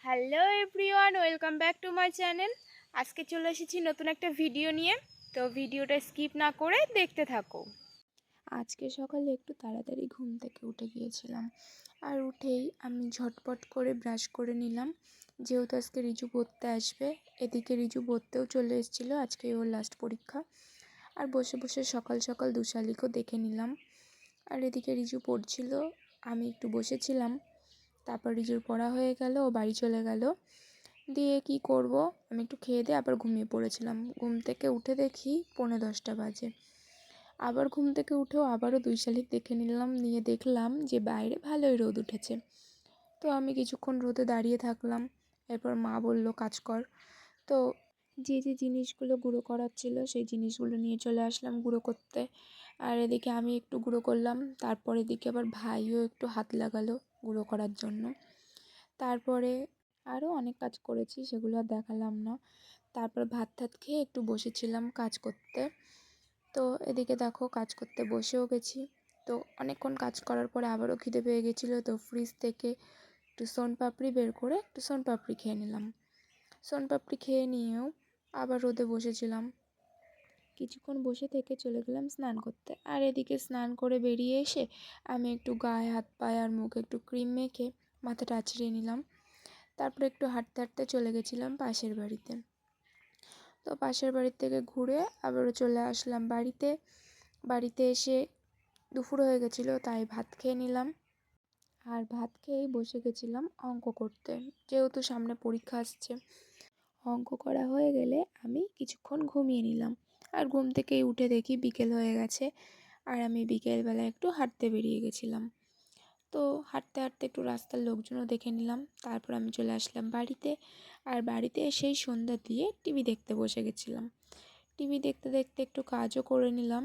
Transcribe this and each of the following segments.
Hello everyone, welcome back to my channel. আজকে চলে এসেছি নতুন একটা ভিডিও নিয়ে। তো ভিডিওটা স্কিপ না করে দেখতে থাকো। আজকে সকালে একটু তাড়াতাড়ি ঘুম থেকে উঠে গিয়েছিলাম, আর উঠেই আমি ঝটপট করে ব্রাশ করে নিলাম, যেহেতু আজকে রিজু পড়তে আসবে। এদিকে রিজু পড়তেও চলে এসেছিলো, আজকে ওর লাস্ট পরীক্ষা। আর বসে বসে সকাল সকাল দুশালিকও দেখে নিলাম। আর এদিকে রিজু পড়ছিল, আমি একটু বসেছিলাম। তারপর রিজুর পড়া হয়ে গেল, ও বাড়ি চলে গেল। দিয়ে কি করব, আমি একটু খেয়ে দিয়ে আবার ঘুমিয়ে পড়েছিলাম। ঘুম থেকে উঠে দেখি 10:45 বাজে। আবার ঘুম থেকে উঠেও আবারও 2 শালিক দেখে নিলাম, নিয়ে দেখলাম যে বাইরে ভালোই রোদ উঠেছে। তো আমি কিছুক্ষণ রোদে দাঁড়িয়ে থাকলাম। এরপর মা বলল কাজ কর। তো যে যে জিনিসগুলো গুঁড়ো করার ছিল সেই জিনিসগুলো নিয়ে চলে আসলাম গুঁড়ো করতে। আর এদিকে আমি একটু গুঁড়ো করলাম, তারপর এদিকে আবার ভাইও একটু হাত লাগালো গুঁড়ো করার জন্য। তারপরে আরও অনেক কাজ করেছি, সেগুলো আর দেখালাম না। তারপর ভাত টাত খেয়ে একটু বসেছিলাম কাজ করতে। তো এদিকে দেখো কাজ করতে বসেও গেছি। তো অনেকক্ষণ কাজ করার পরে আবারও খিদে পেয়ে গেছিলো, তো ফ্রিজ থেকে একটু সোনপাপড়ি বের করে একটু সোনপাপড়ি খেয়ে নিলাম। সোনপাপড়ি খেয়ে নিয়েও আবার রোদে বসেছিলাম। কিছুক্ষণ বসে থেকে চলে গেলাম স্নান করতে। আর এদিকে স্নান করে বেরিয়ে এসে আমি একটু গায়ে হাত পায়ে আর মুখে একটু ক্রিম মেখে মাথাটা আঁচড়িয়ে নিলাম। তারপরে একটু হাঁটতে হাঁটতে চলে গেছিলাম পাশের বাড়িতে। তো পাশের বাড়ির থেকে ঘুরে আবারও চলে আসলাম বাড়িতে। বাড়িতে এসে দুপুর হয়ে গেছিলো, তাই ভাত খেয়ে নিলাম। আর ভাত খেয়েই বসে গেছিলাম অঙ্ক করতে, যেহেতু সামনে পরীক্ষা আসছে। অঙ্ক করা হয়ে গেলে আমি কিছুক্ষণ ঘুমিয়ে নিলাম। আর ঘুম থেকেই উঠে দেখি বিকেল হয়ে গেছে, আর আমি বিকেলবেলা একটু হাঁটতে বেরিয়ে গেছিলাম। তো হাঁটতে হাঁটতে একটু রাস্তার লোকজনও দেখে নিলাম। তারপর আমি চলে আসলাম বাড়িতে। আর বাড়িতে এসেই সন্ধ্যা দিয়ে টিভি দেখতে বসে গেছিলাম। টিভি দেখতে দেখতে একটু কাজও করে নিলাম,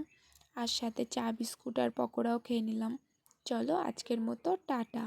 আর সাথে চা বিস্কুট আর পকোড়াও খেয়ে নিলাম। চলো আজকের মতো টাটা।